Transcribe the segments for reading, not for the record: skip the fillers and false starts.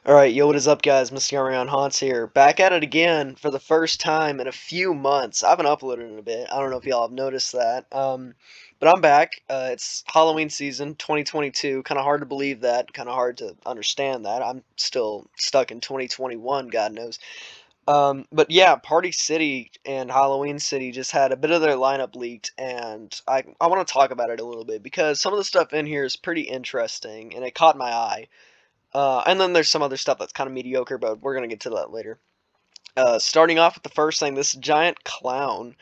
Alright, yo, what is up, guys? Mr. Arion Haunts here. Back at it again for the first time in a few months. I haven't uploaded in a bit. I don't know if y'all have noticed that. But I'm back. It's Halloween season 2022. Kind of hard to believe that. Kind of hard to understand that. I'm still stuck in 2021, God knows. But yeah, Party City and Halloween City just had a bit of their lineup leaked, and I want to talk about it a little bit because some of the stuff in here is pretty interesting, and it caught my eye. And then there's some other stuff that's kind of mediocre, but we're going to get to that later. Starting off with the first thing, this giant clown.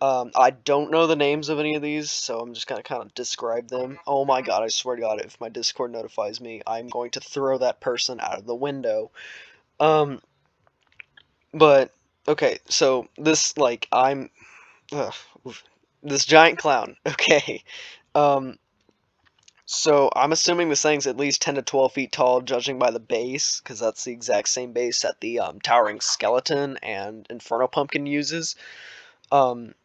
I don't know the names of any of these, so I'm just going to kind of describe them. Oh my god, I swear to god, if my Discord notifies me, I'm going to throw that person out of the window. Um, but, okay, so this, ugh, this giant clown, okay. Um, So I'm assuming this thing's at least 10 to 12 feet tall, judging by the base, because that's the exact same base that the Towering Skeleton and Inferno Pumpkin uses. Um,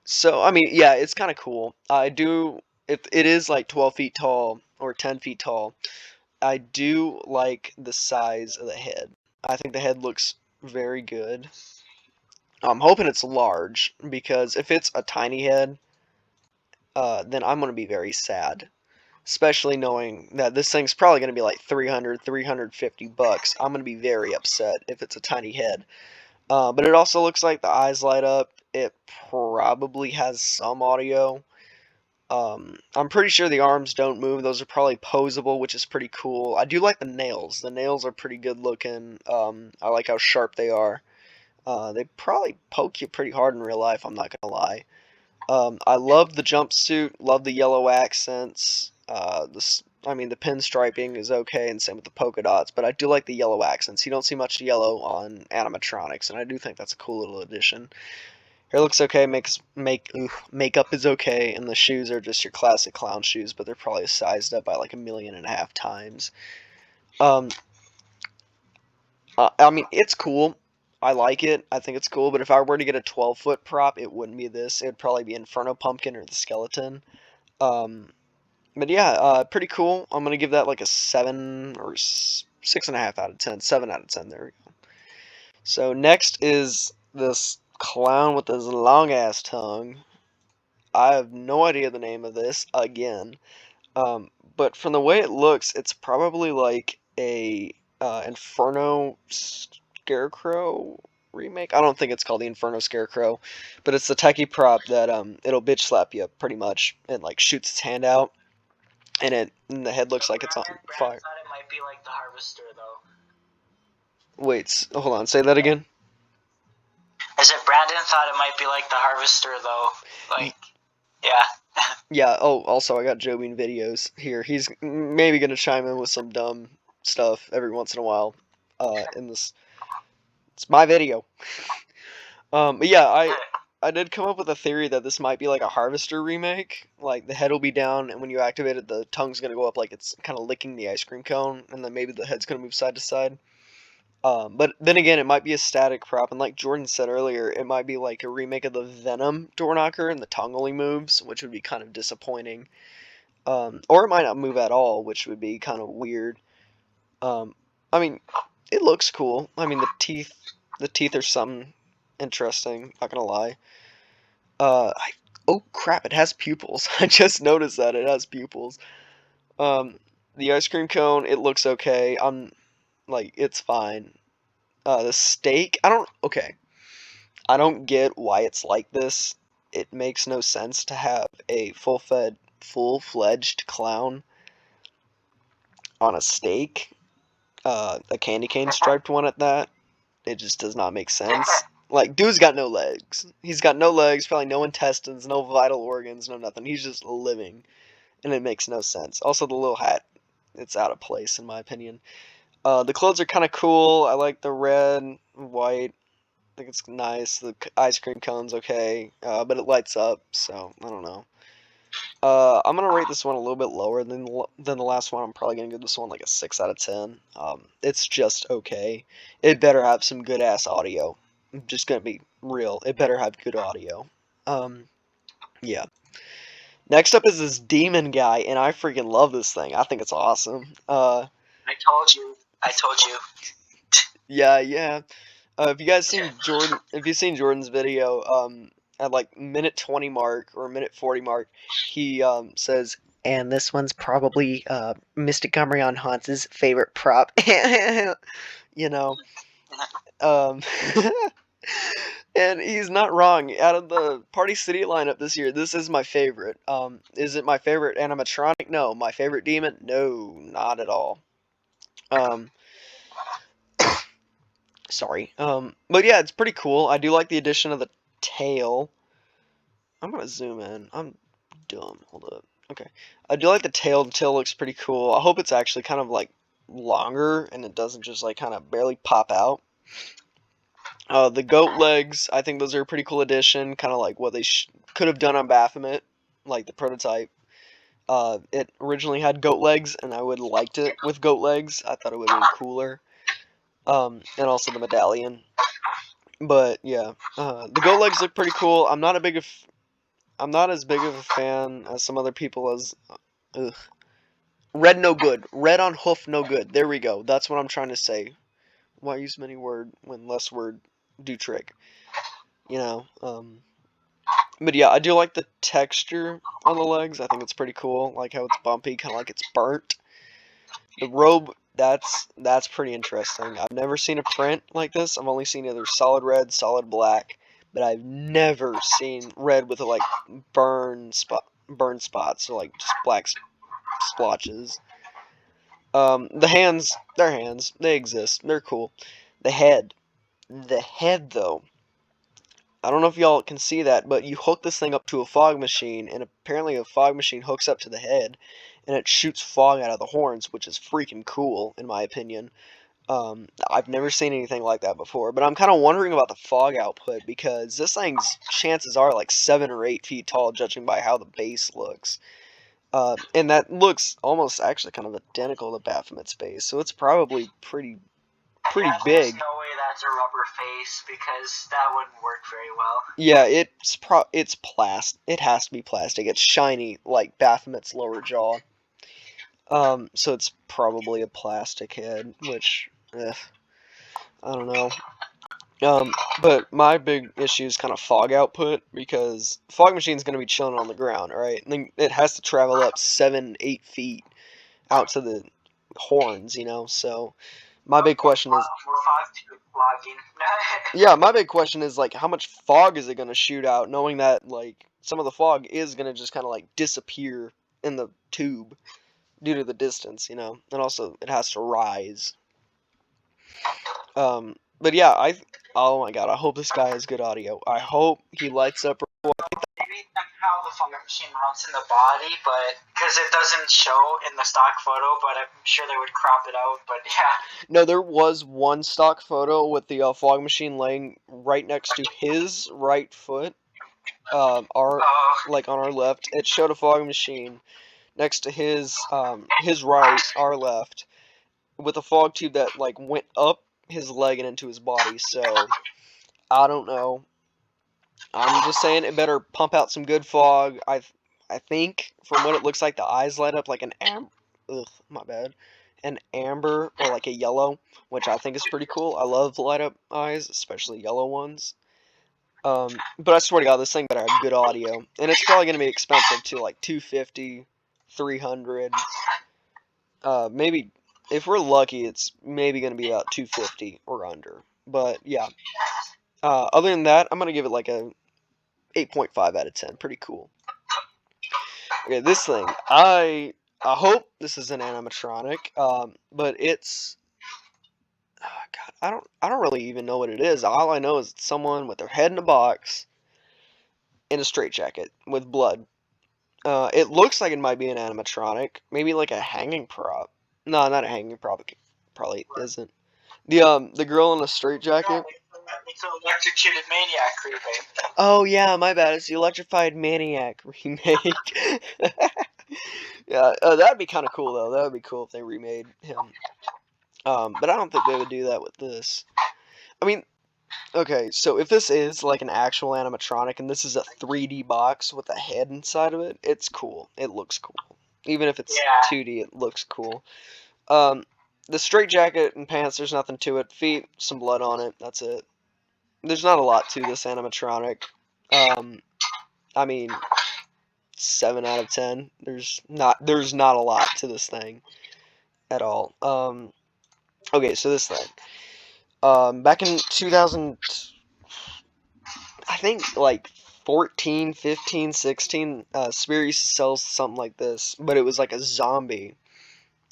so, I mean, yeah, it's kind of cool. If it is like 12 feet tall or 10 feet tall, I do like the size of the head. I think the head looks very good. I'm hoping it's large, because if it's a tiny head, then I'm going to be very sad. Especially knowing that this thing's probably going to be like 300, 350 bucks. I'm going to be very upset if it's a tiny head. But it also looks like the eyes light up. It probably has some audio. I'm pretty sure the arms don't move. Those are probably posable, which is pretty cool. I do like the nails. The nails are pretty good looking. I like how sharp they are. They probably poke you pretty hard in real life, I'm not going to lie. I love the jumpsuit, love the yellow accents. The pinstriping is okay, and same with the polka dots, but I do like the yellow accents. You don't see much yellow on animatronics, and I do think that's a cool little addition. Hair looks okay, makeup is okay, and the shoes are just your classic clown shoes, but they're probably sized up by like 1.5 million times. Um, it's cool. I like it. I think it's cool, but if I were to get a 12-foot prop, it wouldn't be this. It would probably be Inferno Pumpkin or the Skeleton. Um, but yeah, pretty cool. I'm gonna give that like a 6.5 out of 10. 7 out of 10. There we go. So next is this clown with his long ass tongue. I have no idea the name of this again. But from the way it looks, it's probably like a Inferno Scarecrow remake. I don't think it's called the Inferno Scarecrow, but it's the techie prop that it'll bitch slap you pretty much. It like shoots its hand out, and the head looks like it's on fire. Thought it might be like the Harvester though. Wait, hold on, say that again. I said Brandon thought it might be like the Harvester though. Like, yeah. Yeah, oh, also I got Jobin videos here. He's maybe gonna chime in with some dumb stuff every once in a while. In this, it's my video. But yeah, I did come up with a theory that this might be like a Harvester remake. Like the head will be down, and when you activate it, the tongue's gonna go up like it's kind of licking the ice cream cone, and then maybe the head's gonna move side to side. But then again, it might be a static prop, and like Jordan said earlier, it might be like a remake of the Venom door knocker, and the tongue only moves, which would be kind of disappointing. Or it might not move at all, which would be kind of weird. Um, I mean, it looks cool. I mean, the teeth are something interesting. Not gonna lie. Oh crap! It has pupils. I just noticed that it has pupils. Um, the ice cream cone, it looks okay. It's fine. The steak, okay. I don't get why it's like this. It makes no sense to have a full-fledged clown on a steak. A candy cane striped one at that. It just does not make sense. Like, dude's got no legs. He's got no legs, probably no intestines, no vital organs, no nothing. He's just living, and it makes no sense. Also, the little hat, it's out of place in my opinion. The clothes are kind of cool. I like the red, white. I think it's nice. The ice cream cone's okay, but it lights up, so I don't know. I'm gonna rate this one a little bit lower than the last one. I'm probably gonna give this one like a 6 out of 10. It's just okay. It better have some good ass audio. I'm just gonna be real. It better have good audio. Yeah. Next up is this demon guy, and I freaking love this thing. I think it's awesome. I told you. I told you. Yeah. If you guys seen Jordan, if you've seen Jordan's video, at like minute 20 mark or minute 40 mark, he says, and this one's probably Mystic Umbreon Haunts' favorite prop. You know, um, and he's not wrong. Out of the Party City lineup this year, this is my favorite. Is it my favorite animatronic? No. My favorite demon? No, not at all. Um, Sorry. But yeah, it's pretty cool. I do like the addition of the tail. I'm gonna zoom in. I'm dumb. Hold up. Okay. I do like the tail. The tail looks pretty cool. I hope it's actually kind of like longer and it doesn't just like kind of barely pop out. The goat legs, I think those are a pretty cool addition. Kind of like what they could have done on Baphomet, like the prototype. It originally had goat legs, and I would have liked it with goat legs. I thought it would have been cooler. And also the medallion. But yeah, the goat legs look pretty cool. I'm not as big of a fan as some other people as. Ugh. Red no good. Red on hoof no good. There we go. That's what I'm trying to say. Why use many word when less word do trick? You know. But yeah, I do like the texture on the legs. I think it's pretty cool. Like how it's bumpy, kind of like it's burnt. The robe, that's pretty interesting. I've never seen a print like this. I've only seen either solid red, solid black, but I've never seen red with like burn spots or like just black splotches. The hands, they're hands. They exist. They're cool. The head though. I don't know if y'all can see that, but you hook this thing up to a fog machine, and apparently a fog machine hooks up to the head, and it shoots fog out of the horns, which is freaking cool, in my opinion. I've never seen anything like that before, but I'm kind of wondering about the fog output, because this thing's chances are like 7 or 8 feet tall, judging by how the base looks. And that looks almost actually kind of identical to Baphomet's base, so it's probably pretty Yeah, there's big. no way that's a rubber face because that wouldn't work very well. Yeah, it's plastic. It has to be plastic. It's shiny like Baphomet's lower jaw. So it's probably a plastic head, which I don't know. But my big issue is kind of fog output, because fog machine's going to be chilling on the ground, right? And then it has to travel up 7, 8 feet out to the horns, So my big question is, yeah, my big question is like, how much fog is it going to shoot out, knowing that like some of the fog is going to just kind of like disappear in the tube due to the distance, and also it has to rise. But yeah, oh my god, I hope this guy has good audio. I hope he lights up. Maybe how the fog machine mounts in the body, but because it doesn't show in the stock photo, but I'm sure they would crop it out. But yeah. No, there was one stock photo with the fog machine laying right next to his right foot. Like on our left, it showed a fog machine next to his right, our left, with a fog tube that like went up his leg and into his body. So I don't know. I'm just saying it better pump out some good fog. I think from what it looks like, the eyes light up like an my bad, an amber or like a yellow, which I think is pretty cool. I love light up eyes, especially yellow ones. But I swear to God, this thing better have good audio, and it's probably gonna be expensive too, like 250, 300. Maybe if we're lucky, it's maybe gonna be about 250 or under. But yeah. Other than that, I'm gonna give it like a 8.5 out of 10. Pretty cool. Okay, this thing. I hope this is an animatronic. But it's God, I don't really even know what it is. All I know is it's someone with their head in a box in a straitjacket with blood. It looks like it might be an animatronic, maybe like a hanging prop. No, not a hanging prop. It probably isn't. The girl in a straitjacket. It's an electrocuted maniac remake. Oh yeah, my bad. It's the Electrified Maniac remake. Yeah, that'd be kind of cool though. That would be cool if they remade him. But I don't think they would do that with this. I mean, okay, so if this is like an actual animatronic and this is a 3D box with a head inside of it, it's cool. It looks cool. Even if it's 2D, it looks cool. Um, The straight jacket and pants, there's nothing to it. Feet, some blood on it. That's it. There's not a lot to this animatronic. Um, I mean, 7 out of 10. There's not a lot to this thing at all. Okay, so this thing. Back in 2000, I think like 14, 15, 16, Spirit used to sell something like this, but it was like a zombie.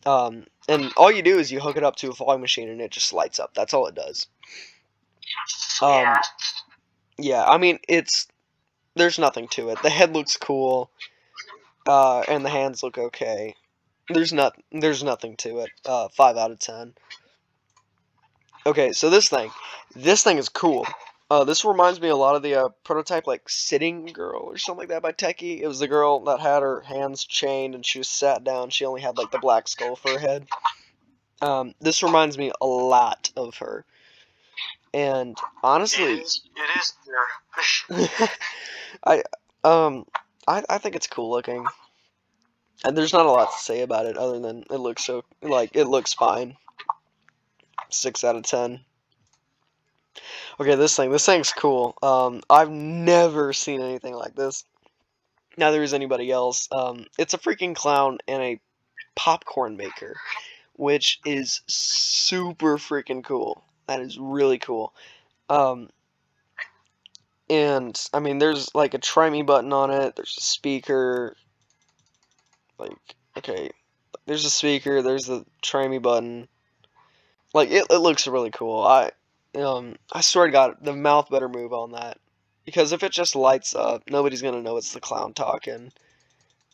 And all you do is you hook it up to a fog machine and it just lights up. That's all it does. Yeah. Yeah, I mean, there's nothing to it. The head looks cool, and the hands look okay. There's nothing to it. 5 out of 10. Okay, so this thing is cool. This reminds me a lot of the prototype, like Sitting Girl or something like that by Techie. It was the girl that had her hands chained and she was sat down. She only had like the black skull for her head. This reminds me a lot of her. And honestly, It is there. I um I think it's cool looking. And there's not a lot to say about it other than it looks it looks fine. 6 out of 10. Okay, this thing's cool. I've never seen anything like this. Neither has anybody else. It's a freaking clown and a popcorn maker, which is super freaking cool. That is really cool. Um, and I mean, there's like a try me button on it. There's a speaker. Like, okay, there's a speaker. There's the try me button. Like, it looks really cool. I swear to God, the mouth better move on that. Because if it just lights up, nobody's gonna know it's the clown talking.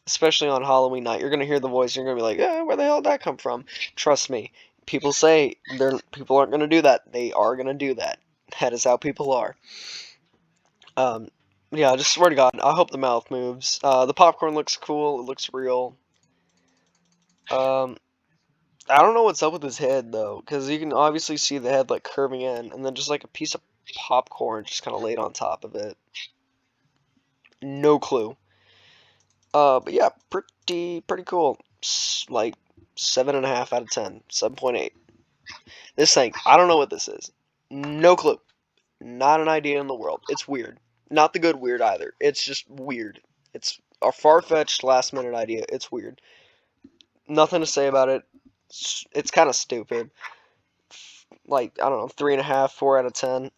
Especially on Halloween night, you're gonna hear the voice. You're gonna be like, where the hell did that come from? Trust me, people say people aren't gonna do that. They are gonna do that. That is how people are. Um, yeah, I just swear to God, I hope the mouth moves. The popcorn looks cool. It looks real. Um, I don't know what's up with his head though, because you can obviously see the head like curving in, and then just like a piece of popcorn just kind of laid on top of it. No clue. But yeah, pretty cool. Like 7.5 out of 10, 7.8. This thing, I don't know what this is. No clue. Not an idea in the world. It's weird. Not the good weird either. It's just weird. It's a far-fetched last-minute idea. It's weird. Nothing to say about it. It's kind of stupid. Like, I don't know, 3.5, 4 out of 10.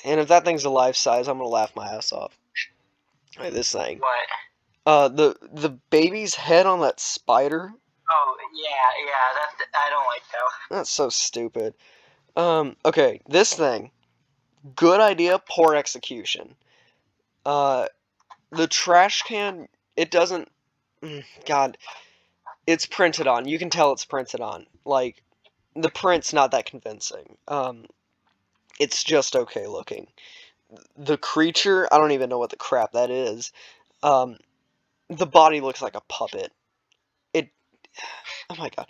And if that thing's a life size, I'm gonna laugh my ass off. Right, this thing. What? The baby's head on that spider. Oh yeah. That I don't like that. That's so stupid. Okay, this thing. Good idea, poor execution. Uh, the trash can. It doesn't. God, it's printed on. You can tell it's printed on. Like, the print's not that convincing. It's just okay looking. The creature, I don't even know what the crap that is. Um, the body looks like a puppet. It. Oh my god.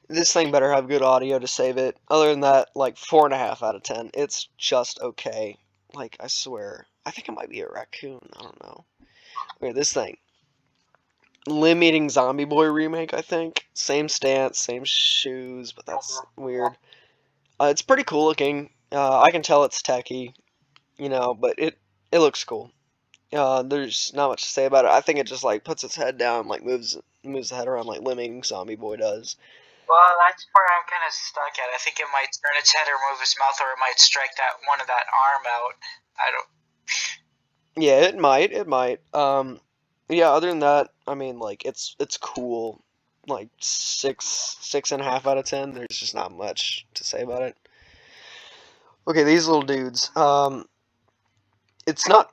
This thing better have good audio to save it. Other than that, like 4.5 out of 10. It's just okay. Like, I swear. I think it might be a raccoon. I don't know. Okay, this thing. Limb eating zombie boy remake, I think. Same stance, same shoes, but that's weird. It's pretty cool looking. I can tell it's techie, but it looks cool. There's not much to say about it. I think it just like puts its head down, like moves the head around like Limb eating zombie boy does. Well, that's where I'm kind of stuck at. I think it might turn its head or move its mouth, or it might strike that one of that arm out. I don't. Yeah, it might. It might. Yeah. Other than that, I mean, like it's cool. Like 6.5 out of 10. There's just not much to say about it. Okay, these little dudes. It's not.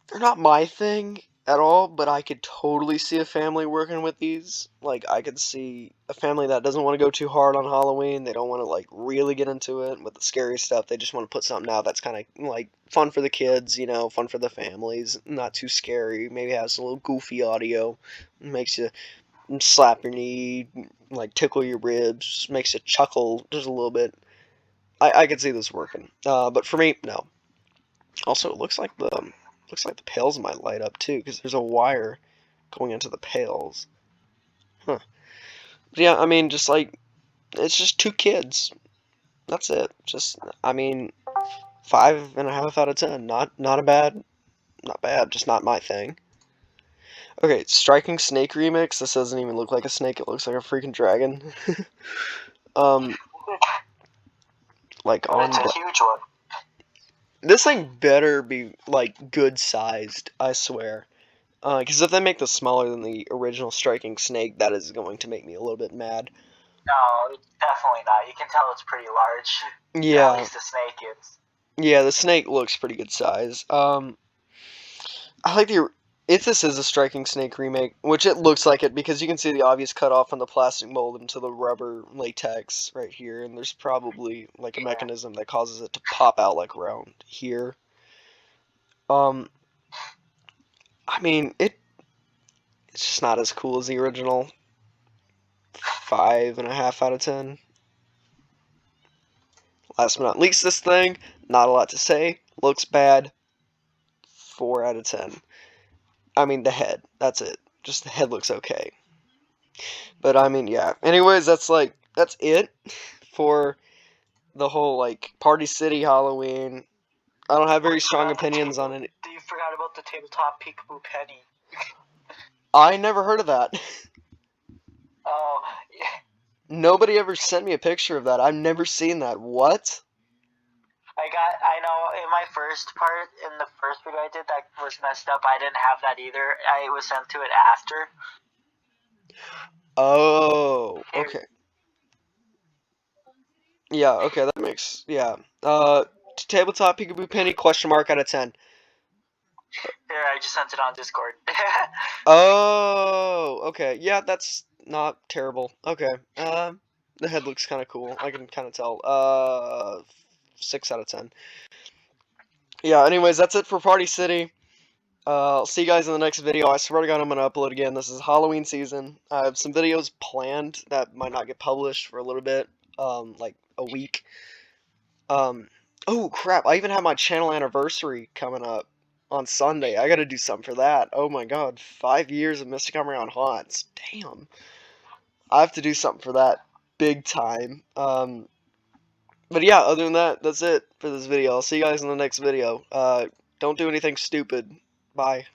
They're not my thing at all, but I could totally see a family working with these. Like, I could see a family that doesn't want to go too hard on Halloween. They don't want to, like, really get into it with the scary stuff. They just want to put something out that's kind of, like, fun for the kids, fun for the families. Not too scary. Maybe has a little goofy audio. Makes you slap your knee, like, tickle your ribs. Makes you chuckle just a little bit. I could see this working. But for me, no. Also, it looks like the pails might light up too, because there's a wire going into the pails. Huh. But yeah, I mean, just like It's just two kids. That's it. Just, I mean, 5.5 out of 10. Not a bad, not bad. Just not my thing. Okay, Striking Snake remix. This doesn't even look like a snake. It looks like a freaking dragon. um, like But it's on. a huge one. This thing better be like good sized. I swear. Because if they make this smaller than the original Striking Snake, that is going to make me a little bit mad. No, definitely not. You can tell it's pretty large. At Yeah, least the snake is. yeah, the snake looks pretty good size. I like the if this is a Striking Snake remake, which it looks like it because you can see the obvious cutoff on the plastic mold into the rubber latex right here, and there's probably like a Yeah. mechanism that causes it to pop out like around here. Um, I mean it's just not as cool as the original. 5.5 out of 10. Last but not least, this thing, not a lot to say. Looks bad. 4 out of 10. I mean, the head. That's it. Just the head looks okay. But I mean, yeah. Anyways, that's it for the whole like Party City Halloween. I don't have very strong opinions on it. You forgot about the tabletop peekaboo penny. I never heard of that. Oh, yeah. Nobody ever sent me a picture of that. I've never seen that. What? I know in my first part, in the first video I did that was messed up, I didn't have that either. I was sent to it after. Oh, Here, okay. Yeah, okay, that makes, yeah. Tabletop Peekaboo Penny, question mark out of 10. here, I just sent it on Discord. Oh, okay. Yeah, that's not terrible. Okay. The head looks kind of cool. I can kind of tell. 6 out of 10. Yeah, anyways, that's it for Party City. I'll see you guys in the next video. I swear to God, I'm going to upload again. This is Halloween season. I have some videos planned that might not get published for a little bit, like a week. Oh crap, I even have my channel anniversary coming up on Sunday. I gotta do something for that. Oh my god, 5 years of Mystic Armory on Haunts. Damn. I have to do something for that big time. But yeah, other than that, that's it for this video. I'll see you guys in the next video. Don't do anything stupid. Bye.